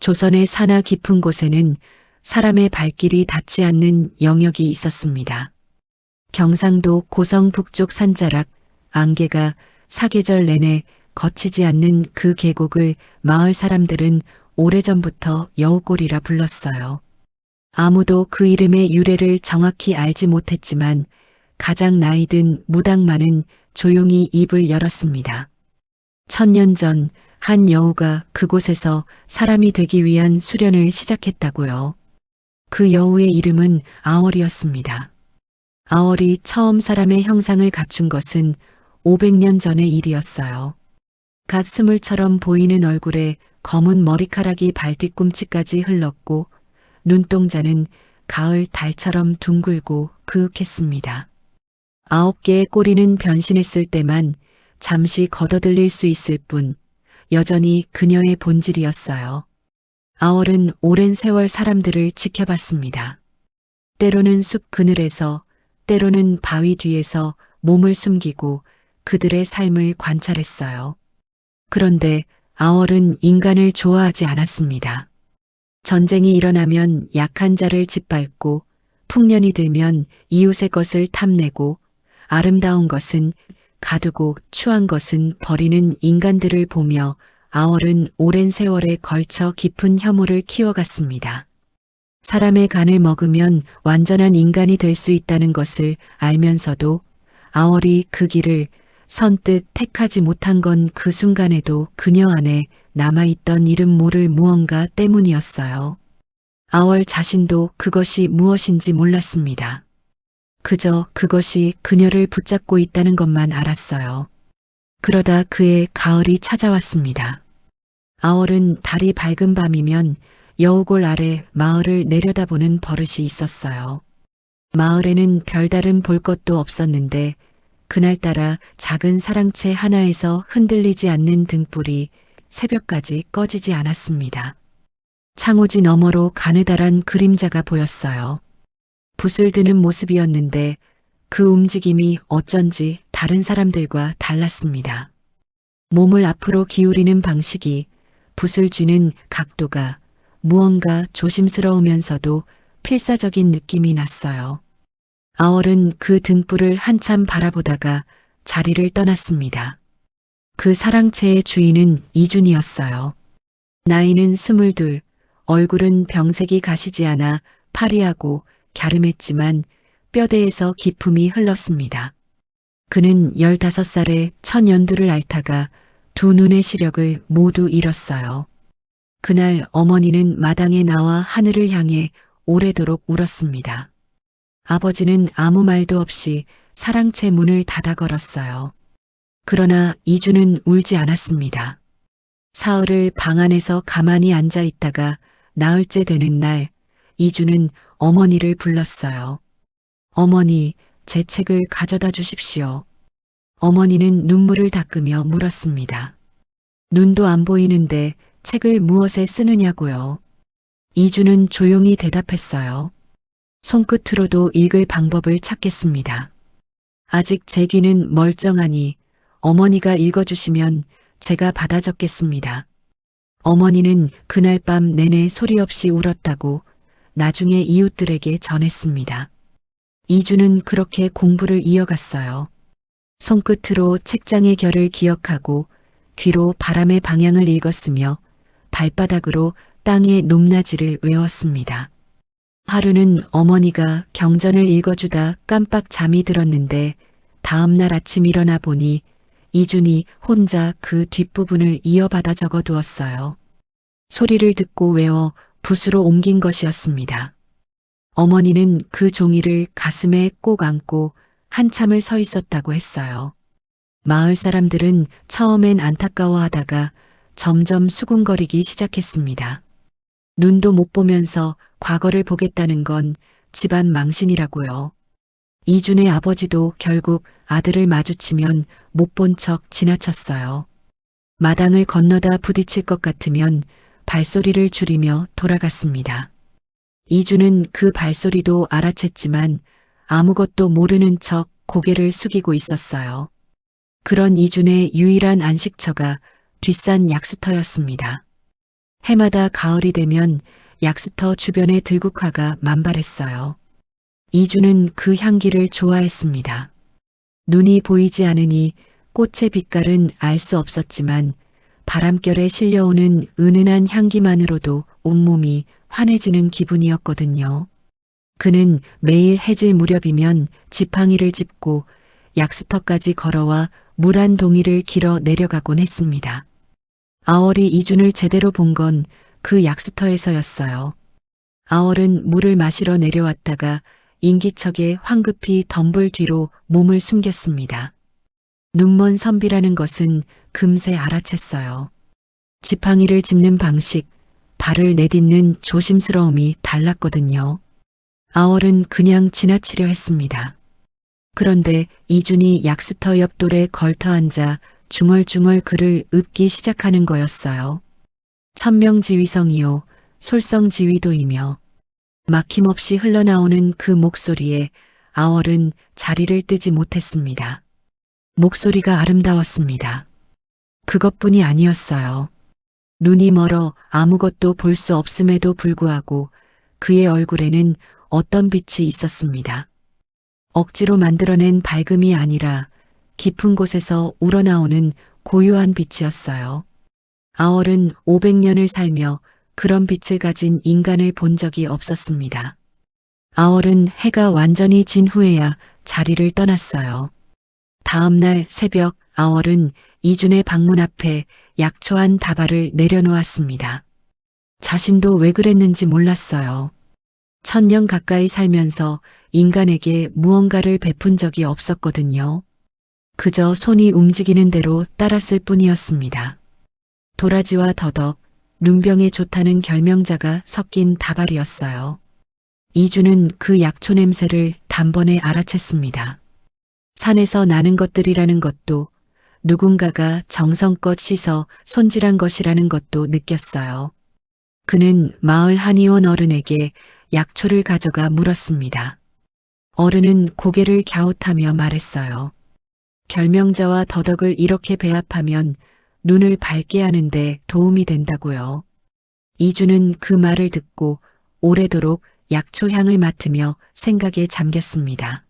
조선의 산하 깊은 곳에는 사람의 발길이 닿지 않는 영역이 있었습니다. 경상도 고성 북쪽 산자락 안개가 사계절 내내 거치지 않는 그 계곡을 마을 사람들은 오래전부터 여우골이라 불렀어요. 아무도 그 이름의 유래를 정확히 알지 못했지만 가장 나이든 무당만은 조용히 입을 열었습니다. 1000년 전 한 여우가 그곳에서 사람이 되기 위한 수련을 시작했다고요. 그 여우의 이름은 아월이었습니다. 아월이 처음 사람의 형상을 갖춘 것은 500년 전의 일이었어요. 갓 스물처럼 보이는 얼굴에 검은 머리카락이 발뒤꿈치까지 흘렀고 눈동자는 가을 달처럼 둥글고 그윽했습니다. 9개의 꼬리는 변신했을 때만 잠시 걷어들릴 수 있을 뿐 여전히 그녀의 본질이었어요. 아월은 오랜 세월 사람들을 지켜봤습니다. 때로는 숲 그늘에서, 때로는 바위 뒤에서 몸을 숨기고 그들의 삶을 관찰했어요. 그런데 아월은 인간을 좋아하지 않았습니다. 전쟁이 일어나면 약한 자를 짓밟고 풍년이 들면 이웃의 것을 탐내고 아름다운 것은 가두고 추한 것은 버리는 인간들을 보며 아월은 오랜 세월에 걸쳐 깊은 혐오를 키워갔습니다. 사람의 간을 먹으면 완전한 인간이 될 수 있다는 것을 알면서도 아월이 그 길을 선뜻 택하지 못한 건 그 순간에도 그녀 안에 남아있던 이름 모를 무언가 때문이었어요. 아월 자신도 그것이 무엇인지 몰랐습니다. 그저 그것이 그녀를 붙잡고 있다는 것만 알았어요. 그러다 그의 가을이 찾아왔습니다. 아월은 달이 밝은 밤이면 여우골 아래 마을을 내려다보는 버릇이 있었어요. 마을에는 별다른 볼 것도 없었는데 그날따라 작은 사랑채 하나에서 흔들리지 않는 등불이 새벽까지 꺼지지 않았습니다. 창호지 너머로 가느다란 그림자가 보였어요. 붓을 드는 모습이었는데 그 움직임이 어쩐지 다른 사람들과 달랐습니다. 몸을 앞으로 기울이는 방식이, 붓을 쥐는 각도가 무언가 조심스러우면서도 필사적인 느낌이 났어요. 아월은 그 등불을 한참 바라보다가 자리를 떠났습니다. 그 사랑채의 주인은 이준이었어요. 나이는 22, 얼굴은 병색이 가시지 않아 파리하고 갸름했지만 뼈대에서 기품이 흘렀습니다. 그는 15살에 천연두를 앓다가 두 눈의 시력을 모두 잃었어요. 그날 어머니는 마당에 나와 하늘을 향해 오래도록 울었습니다. 아버지는 아무 말도 없이 사랑채 문을 닫아 걸었어요. 그러나 이주는 울지 않았습니다. 사흘을 방 안에서 가만히 앉아 있다가 나흘째 되는 날, 이주는 어머니를 불렀어요. 어머니, 제 책을 가져다 주십시오. 어머니는 눈물을 닦으며 물었습니다. 눈도 안 보이는데 책을 무엇에 쓰느냐고요. 이주는 조용히 대답했어요. 손끝으로도 읽을 방법을 찾겠습니다. 아직 제 귀는 멀쩡하니 어머니가 읽어주시면 제가 받아 적겠습니다. 어머니는 그날 밤 내내 소리 없이 울었다고 나중에 이웃들에게 전했습니다. 이주는 그렇게 공부를 이어갔어요. 손끝으로 책장의 결을 기억하고 귀로 바람의 방향을 읽었으며 발바닥으로 땅의 높낮이를 외웠습니다. 하루는 어머니가 경전을 읽어주다 깜빡 잠이 들었는데 다음날 아침 일어나 보니 이준이 혼자 그 뒷부분을 이어받아 적어두었어요. 소리를 듣고 외워 붓으로 옮긴 것이었습니다. 어머니는 그 종이를 가슴에 꼭 안고 한참을 서 있었다고 했어요. 마을 사람들은 처음엔 안타까워하다가 점점 수군거리기 시작했습니다. 눈도 못 보면서 과거를 보겠다는 건 집안 망신이라고요. 이준의 아버지도 결국 아들을 마주치면 못 본 척 지나쳤어요. 마당을 건너다 부딪힐 것 같으면 발소리를 줄이며 돌아갔습니다. 이준은 그 발소리도 알아챘지만 아무것도 모르는 척 고개를 숙이고 있었어요. 그런 이준의 유일한 안식처가 뒷산 약수터였습니다. 해마다 가을이 되면 약수터 주변의 들국화가 만발했어요. 이주는 그 향기를 좋아했습니다. 눈이 보이지 않으니 꽃의 빛깔은 알 수 없었지만 바람결에 실려오는 은은한 향기만으로도 온몸이 환해지는 기분이었거든요. 그는 매일 해질 무렵이면 지팡이를 짚고 약수터까지 걸어와 물 한 동이를 길어 내려가곤 했습니다. 아월이 이준을 제대로 본 건 그 약수터에서였어요. 아월은 물을 마시러 내려왔다가 인기척에 황급히 덤불 뒤로 몸을 숨겼습니다. 눈먼 선비라는 것은 금세 알아챘어요. 지팡이를 짚는 방식, 발을 내딛는 조심스러움이 달랐거든요. 아월은 그냥 지나치려 했습니다. 그런데 이준이 약수터 옆 돌에 걸터앉아 중얼중얼 글을 읊기 시작하는 거였어요. 천명지휘성이요, 솔성지휘도이며 막힘없이 흘러나오는 그 목소리에 아월은 자리를 뜨지 못했습니다. 목소리가 아름다웠습니다. 그것뿐이 아니었어요. 눈이 멀어 아무것도 볼 수 없음에도 불구하고 그의 얼굴에는 어떤 빛이 있었습니다. 억지로 만들어낸 밝음이 아니라 깊은 곳에서 우러나오는 고요한 빛이었어요. 아월은 500년을 살며 그런 빛을 가진 인간을 본 적이 없었습니다. 아월은 해가 완전히 진 후에야 자리를 떠났어요. 다음 날 새벽 아월은 이준의 방문 앞에 약초한 다발을 내려놓았습니다. 자신도 왜 그랬는지 몰랐어요. 1000년 가까이 살면서 인간에게 무언가를 베푼 적이 없었거든요. 그저 손이 움직이는 대로 따랐을 뿐이었습니다. 도라지와 더덕, 눈병에 좋다는 결명자가 섞인 다발이었어요. 이주는 그 약초 냄새를 단번에 알아챘습니다. 산에서 나는 것들이라는 것도 누군가가 정성껏 씻어 손질한 것이라는 것도 느꼈어요. 그는 마을 한의원 어른에게 약초를 가져가 물었습니다. 어른은 고개를 갸웃하며 말했어요. 결명자와 더덕을 이렇게 배합하면 눈을 밝게 하는데 도움이 된다고요. 이주는 그 말을 듣고 오래도록 약초 향을 맡으며 생각에 잠겼습니다.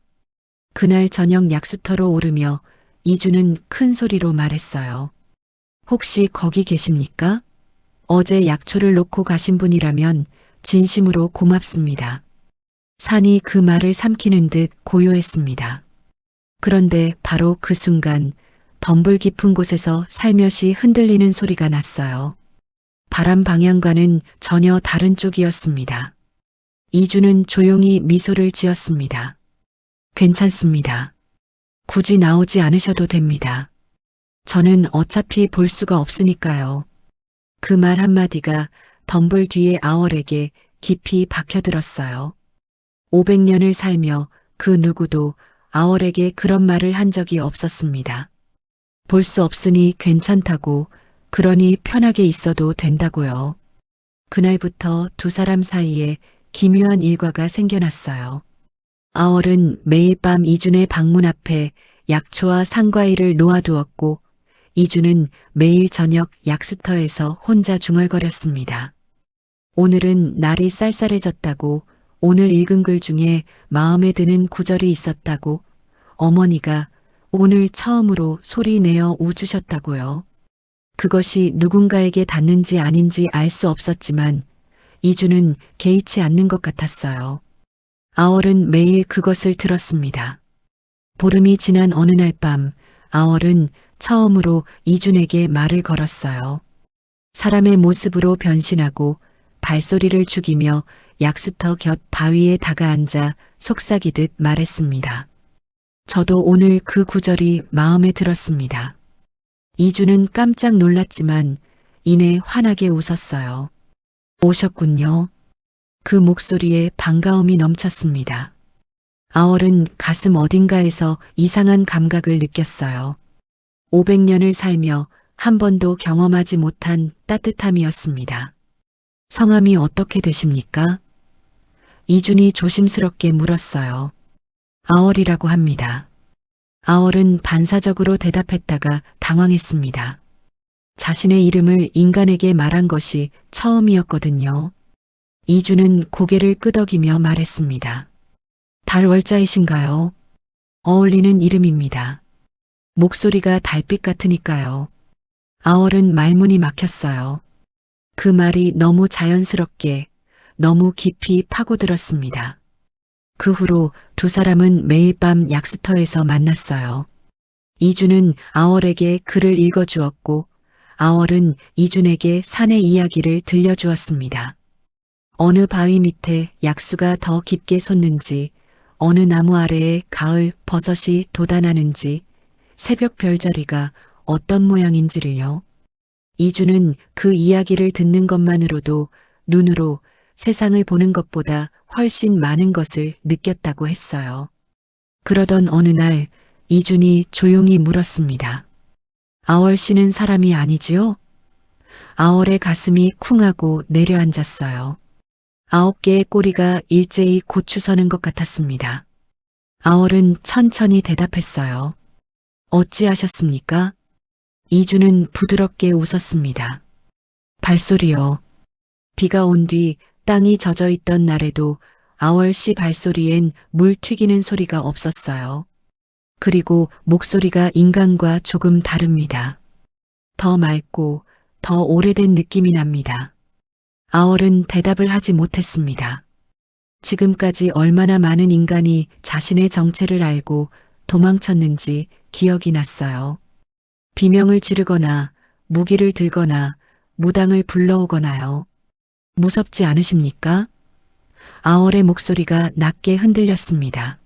그날 저녁 약수터로 오르며 이주는 큰 소리로 말했어요. 혹시 거기 계십니까? 어제 약초를 놓고 가신 분이라면 진심으로 고맙습니다. 산이 그 말을 삼키는 듯 고요했습니다. 그런데 바로 그 순간 덤불 깊은 곳에서 살며시 흔들리는 소리가 났어요. 바람 방향과는 전혀 다른 쪽이었습니다. 이주는 조용히 미소를 지었습니다. 괜찮습니다. 굳이 나오지 않으셔도 됩니다. 저는 어차피 볼 수가 없으니까요. 그 말 한마디가 덤불 뒤의 아월에게 깊이 박혀들었어요. 500년을 살며 그 누구도 아월에게 그런 말을 한 적이 없었습니다. 볼 수 없으니 괜찮다고, 그러니 편하게 있어도 된다고요. 그날부터 두 사람 사이에 기묘한 일과가 생겨났어요. 아월은 매일 밤 이준의 방문 앞에 약초와 상과일을 놓아두었고 이준은 매일 저녁 약수터에서 혼자 중얼거렸습니다. 오늘은 날이 쌀쌀해졌다고, 오늘 읽은 글 중에 마음에 드는 구절이 있었다고, 어머니가 오늘 처음으로 소리 내어 웃으셨다고요. 그것이 누군가에게 닿는지 아닌지 알 수 없었지만 이주는 개의치 않는 것 같았어요. 아월은 매일 그것을 들었습니다. 보름이 지난 어느 날 밤 아월은 처음으로 이준에게 말을 걸었어요. 사람의 모습으로 변신하고 발소리를 죽이며 약수터 곁 바위에 다가앉아 속삭이듯 말했습니다. 저도 오늘 그 구절이 마음에 들었습니다. 이주는 깜짝 놀랐지만 이내 환하게 웃었어요. 오셨군요. 그 목소리에 반가움이 넘쳤습니다. 아월은 가슴 어딘가에서 이상한 감각을 느꼈어요. 500년을 살며 한 번도 경험하지 못한 따뜻함이었습니다. 성함이 어떻게 되십니까? 이준이 조심스럽게 물었어요. 아월이라고 합니다. 아월은 반사적으로 대답했다가 당황했습니다. 자신의 이름을 인간에게 말한 것이 처음이었거든요. 이주는 고개를 끄덕이며 말했습니다. 달월자이신가요? 어울리는 이름입니다. 목소리가 달빛 같으니까요. 아월은 말문이 막혔어요. 그 말이 너무 자연스럽게, 너무 깊이 파고들었습니다. 그 후로 두 사람은 매일 밤 약수터에서 만났어요. 이주는 아월에게 글을 읽어주었고, 아월은 이준에게 산의 이야기를 들려주었습니다. 어느 바위 밑에 약수가 더 깊게 솟는지, 어느 나무 아래에 가을 버섯이 돋아나는지, 새벽 별자리가 어떤 모양인지를요. 이주는 그 이야기를 듣는 것만으로도 눈으로 세상을 보는 것보다 훨씬 많은 것을 느꼈다고 했어요. 그러던 어느 날 이준이 조용히 물었습니다. 아월 씨는 사람이 아니지요? 아월의 가슴이 쿵하고 내려앉았어요. 9개의 꼬리가 일제히 고추서는 것 같았습니다. 아월은 천천히 대답했어요. 어찌하셨습니까? 이주는 부드럽게 웃었습니다. 발소리요. 비가 온 뒤 땅이 젖어 있던 날에도 아월 씨 발소리엔 물 튀기는 소리가 없었어요. 그리고 목소리가 인간과 조금 다릅니다. 더 맑고 더 오래된 느낌이 납니다. 아월은 대답을 하지 못했습니다. 지금까지 얼마나 많은 인간이 자신의 정체를 알고 도망쳤는지 기억이 났어요. 비명을 지르거나 무기를 들거나 무당을 불러오거나요. 무섭지 않으십니까? 아월의 목소리가 낮게 흔들렸습니다.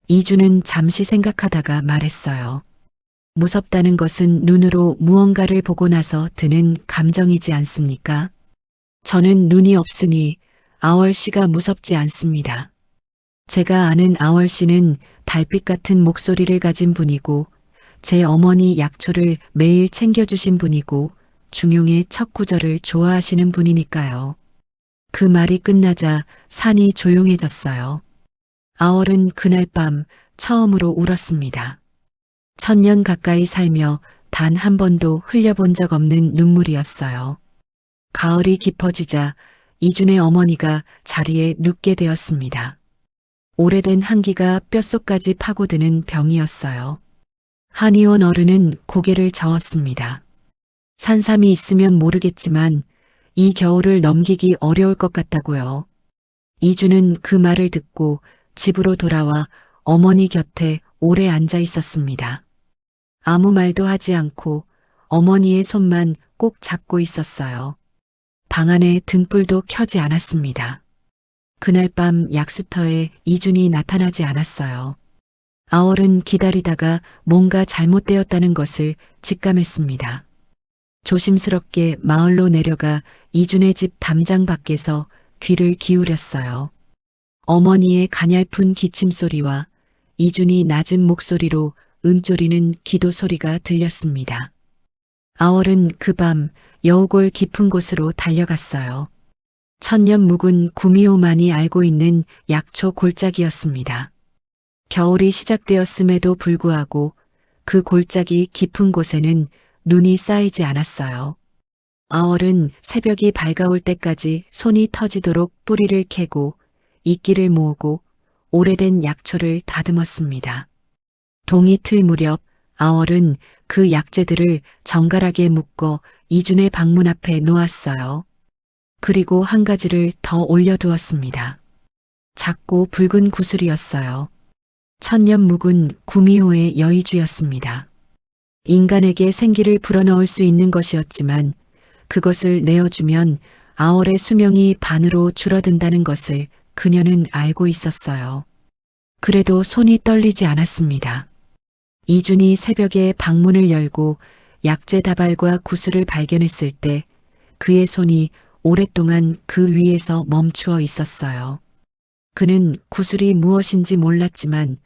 이주는 잠시 생각하다가 말했어요. 무섭다는 것은 눈으로 무언가를 보고 나서 드는 감정이지 않습니까? 저는 눈이 없으니 아월 씨가 무섭지 않습니다. 제가 아는 아월 씨는 달빛 같은 목소리를 가진 분이고 제 어머니 약초를 매일 챙겨주신 분이고 중용의 첫 구절을 좋아하시는 분이니까요. 그 말이 끝나자 산이 조용해졌어요. 아월은 그날 밤 처음으로 울었습니다. 1000년 가까이 살며 단 한 번도 흘려본 적 없는 눈물이었어요. 가을이 깊어지자 이준의 어머니가 자리에 눕게 되었습니다. 오래된 한기가 뼛속까지 파고드는 병이었어요. 한의원 어른은 고개를 저었습니다. 산삼이 있으면 모르겠지만 이 겨울을 넘기기 어려울 것 같다고요. 이주는 그 말을 듣고 집으로 돌아와 어머니 곁에 오래 앉아 있었습니다. 아무 말도 하지 않고 어머니의 손만 꼭 잡고 있었어요. 방 안에 등불도 켜지 않았습니다. 그날 밤 약수터에 이준이 나타나지 않았어요. 아월은 기다리다가 뭔가 잘못되었다는 것을 직감했습니다. 조심스럽게 마을로 내려가 이준의 집 담장 밖에서 귀를 기울였어요. 어머니의 가냘픈 기침소리와 이준이 낮은 목소리로 은조리는 기도 소리가 들렸습니다. 아월은 그 밤 여우골 깊은 곳으로 달려갔어요. 천년 묵은 구미호만이 알고 있는 약초 골짜기였습니다. 겨울이 시작되었음에도 불구하고 그 골짜기 깊은 곳에는 눈이 쌓이지 않았어요. 아월은 새벽이 밝아올 때까지 손이 터지도록 뿌리를 캐고 이끼를 모으고 오래된 약초를 다듬었습니다. 동이 틀 무렵 아월은 그 약재들을 정갈하게 묶어 이준의 방문 앞에 놓았어요. 그리고 한 가지를 더 올려두었습니다. 작고 붉은 구슬이었어요. 천년 묵은 구미호의 여의주였습니다. 인간에게 생기를 불어넣을 수 있는 것이었지만 그것을 내어주면 아월의 수명이 반으로 줄어든다는 것을 그녀는 알고 있었어요. 그래도 손이 떨리지 않았습니다. 이준이 새벽에 방문을 열고 약재 다발과 구슬을 발견했을 때 그의 손이 오랫동안 그 위에서 멈추어 있었어요. 그는 구슬이 무엇인지 몰랐지만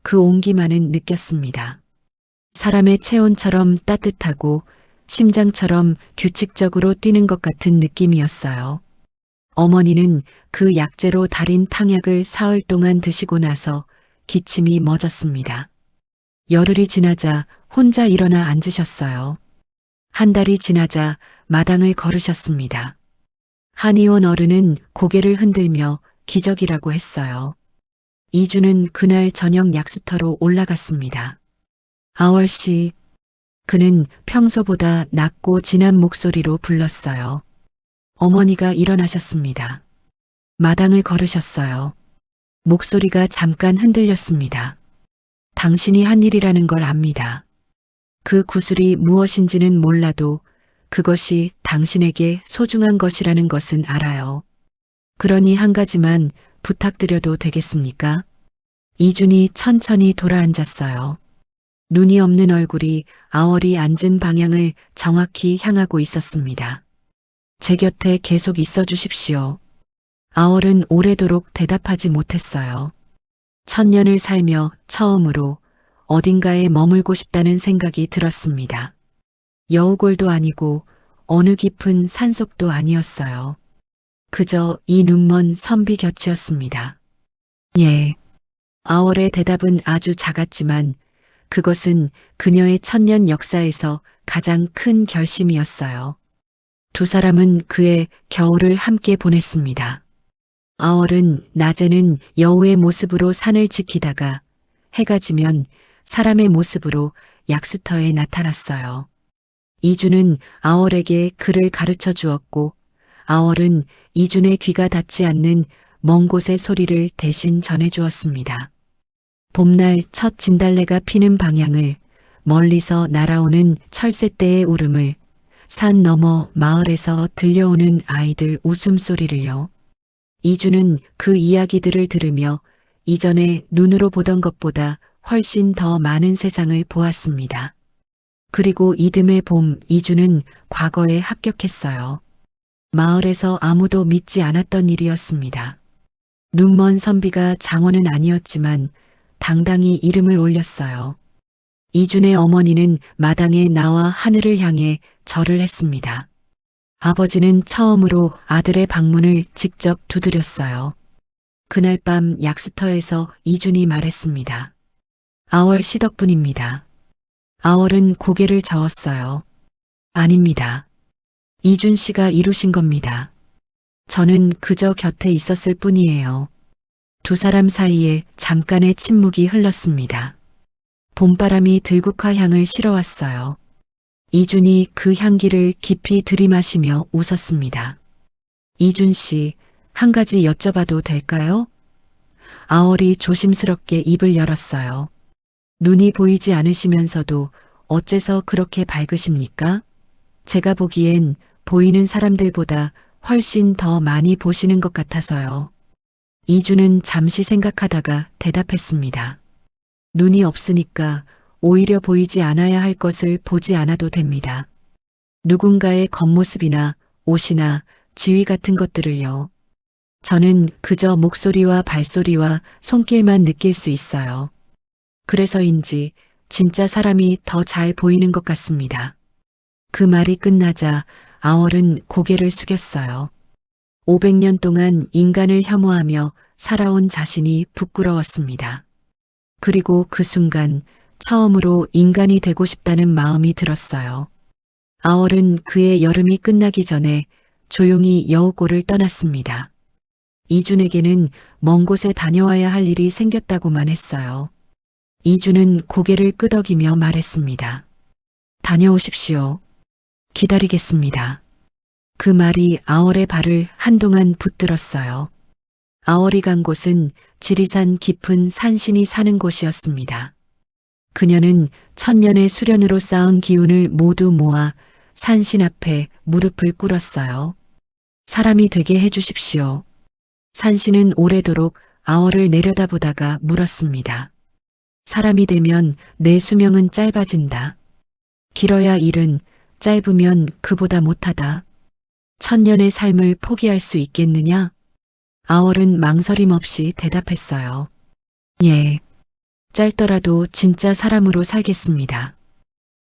그 온기만은 느꼈습니다. 사람의 체온처럼 따뜻하고 심장처럼 규칙적으로 뛰는 것 같은 느낌이었어요. 어머니는 그 약재로 달인 탕약을 사흘 동안 드시고 나서 기침이 멎었습니다. 열흘이 지나자 혼자 일어나 앉으셨어요. 한 달이 지나자 마당을 걸으셨습니다. 한의원 어른은 고개를 흔들며 기적이라고 했어요. 이주는 그날 저녁 약수터로 올라갔습니다. 아월 씨, 그는 평소보다 낮고 진한 목소리로 불렀어요. 어머니가 일어나셨습니다. 마당을 걸으셨어요. 목소리가 잠깐 흔들렸습니다. 당신이 한 일이라는 걸 압니다. 그 구슬이 무엇인지는 몰라도 그것이 당신에게 소중한 것이라는 것은 알아요. 그러니 한 가지만 부탁드려도 되겠습니까? 이준이 천천히 돌아앉았어요. 눈이 없는 얼굴이 아월이 앉은 방향을 정확히 향하고 있었습니다. 제 곁에 계속 있어 주십시오. 아월은 오래도록 대답하지 못했어요. 천년을 살며 처음으로 어딘가에 머물고 싶다는 생각이 들었습니다. 여우골도 아니고 어느 깊은 산속도 아니었어요. 그저 이 눈먼 선비 곁이었습니다. 예. 아월의 대답은 아주 작았지만 그것은 그녀의 천년 역사에서 가장 큰 결심이었어요. 두 사람은 그의 겨울을 함께 보냈습니다. 아월은 낮에는 여우의 모습으로 산을 지키다가 해가 지면 사람의 모습으로 약수터에 나타났어요. 이준은 아월에게 글을 가르쳐 주었고 아월은 이준의 귀가 닿지 않는 먼 곳의 소리를 대신 전해 주었습니다. 봄날 첫 진달래가 피는 방향을, 멀리서 날아오는 철새떼의 울음을, 산 너머 마을에서 들려오는 아이들 웃음소리를요. 이주는 그 이야기들을 들으며 이전에 눈으로 보던 것보다 훨씬 더 많은 세상을 보았습니다. 그리고 이듬해 봄 이주는 과거에 합격했어요. 마을에서 아무도 믿지 않았던 일이었습니다. 눈먼 선비가 장원은 아니었지만 당당히 이름을 올렸어요. 이준의 어머니는 마당에 나와 하늘을 향해 절을 했습니다. 아버지는 처음으로 아들의 방문을 직접 두드렸어요. 그날 밤 약수터에서 이준이 말했습니다. 아월 씨 덕분입니다. 아월은 고개를 저었어요. 아닙니다. 이준 씨가 이루신 겁니다. 저는 그저 곁에 있었을 뿐이에요. 두 사람 사이에 잠깐의 침묵이 흘렀습니다. 봄바람이 들국화 향을 실어왔어요. 이준이 그 향기를 깊이 들이마시며 웃었습니다. 이준 씨, 한 가지 여쭤봐도 될까요? 아월이 조심스럽게 입을 열었어요. 눈이 보이지 않으시면서도 어째서 그렇게 밝으십니까? 제가 보기엔 보이는 사람들보다 훨씬 더 많이 보시는 것 같아서요. 이준은 잠시 생각하다가 대답했습니다. 눈이 없으니까 오히려 보이지 않아야 할 것을 보지 않아도 됩니다. 누군가의 겉모습이나 옷이나 지위 같은 것들을요. 저는 그저 목소리와 발소리와 손길만 느낄 수 있어요. 그래서인지 진짜 사람이 더 잘 보이는 것 같습니다. 그 말이 끝나자 아월은 고개를 숙였어요. 500년 동안 인간을 혐오하며 살아온 자신이 부끄러웠습니다. 그리고 그 순간 처음으로 인간이 되고 싶다는 마음이 들었어요. 아월은 그의 여름이 끝나기 전에 조용히 여우골을 떠났습니다. 이준에게는 먼 곳에 다녀와야 할 일이 생겼다고만 했어요. 이준은 고개를 끄덕이며 말했습니다. 다녀오십시오. 기다리겠습니다. 그 말이 아월의 발을 한동안 붙들었어요. 아월이 간 곳은 지리산 깊은 산신이 사는 곳이었습니다. 그녀는 천년의 수련으로 쌓은 기운을 모두 모아 산신 앞에 무릎을 꿇었어요. 사람이 되게 해주십시오. 산신은 오래도록 아월을 내려다보다가 물었습니다. 사람이 되면 내 수명은 짧아진다. 길어야 일은, 짧으면 그보다 못하다. 천년의 삶을 포기할 수 있겠느냐? 아월은 망설임 없이 대답했어요. 예. 짧더라도 진짜 사람으로 살겠습니다.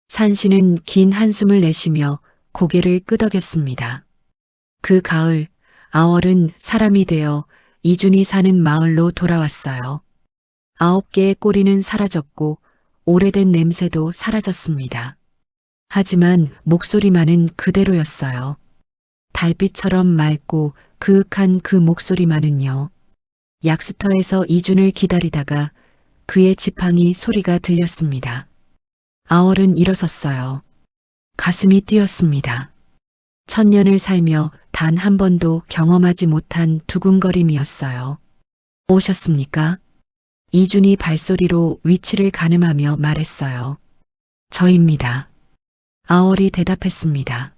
산신은 긴 한숨을 내쉬며 고개를 끄덕였습니다. 그 가을, 아월은 사람이 되어 이준이 사는 마을로 돌아왔어요. 9개의 꼬리는 사라졌고 오래된 냄새도 사라졌습니다. 하지만 목소리만은 그대로였어요. 달빛처럼 맑고 그윽한 그 목소리만은요. 약수터에서 이준을 기다리다가 그의 지팡이 소리가 들렸습니다. 아월은 일어섰어요. 가슴이 뛰었습니다. 천년을 살며 단 한 번도 경험하지 못한 두근거림이었어요. 오셨습니까? 이준이 발소리로 위치를 가늠하며 말했어요. 저입니다. 아월이 대답했습니다.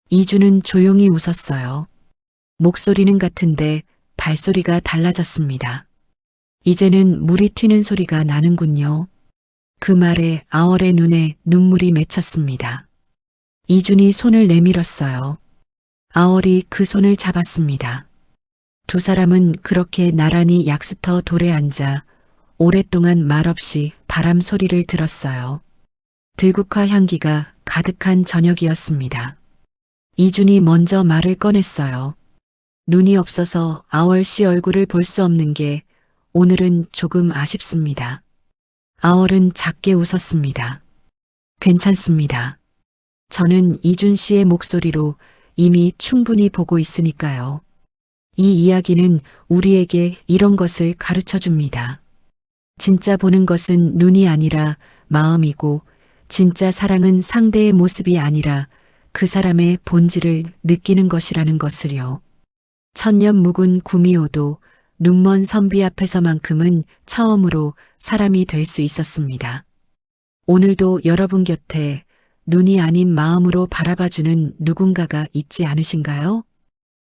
이준은 조용히 웃었어요. 목소리는 같은데 발소리가 달라졌습니다. 이제는 물이 튀는 소리가 나는군요. 그 말에 아월의 눈에 눈물이 맺혔습니다. 이준이 손을 내밀었어요. 아월이 그 손을 잡았습니다. 두 사람은 그렇게 나란히 약수터 돌에 앉아 오랫동안 말없이 바람 소리를 들었어요. 들국화 향기가 가득한 저녁이었습니다. 이준이 먼저 말을 꺼냈어요. 눈이 없어서 아월 씨 얼굴을 볼 수 없는 게 오늘은 조금 아쉽습니다. 아월은 작게 웃었습니다. 괜찮습니다. 저는 이준 씨의 목소리로 이미 충분히 보고 있으니까요. 이 이야기는 우리에게 이런 것을 가르쳐 줍니다. 진짜 보는 것은 눈이 아니라 마음이고, 진짜 사랑은 상대의 모습이 아니라 그 사람의 본질을 느끼는 것이라는 것을요. 천년 묵은 구미호도 눈먼 선비 앞에서만큼은 처음으로 사람이 될 수 있었습니다. 오늘도 여러분 곁에 눈이 아닌 마음으로 바라봐주는 누군가가 있지 않으신가요?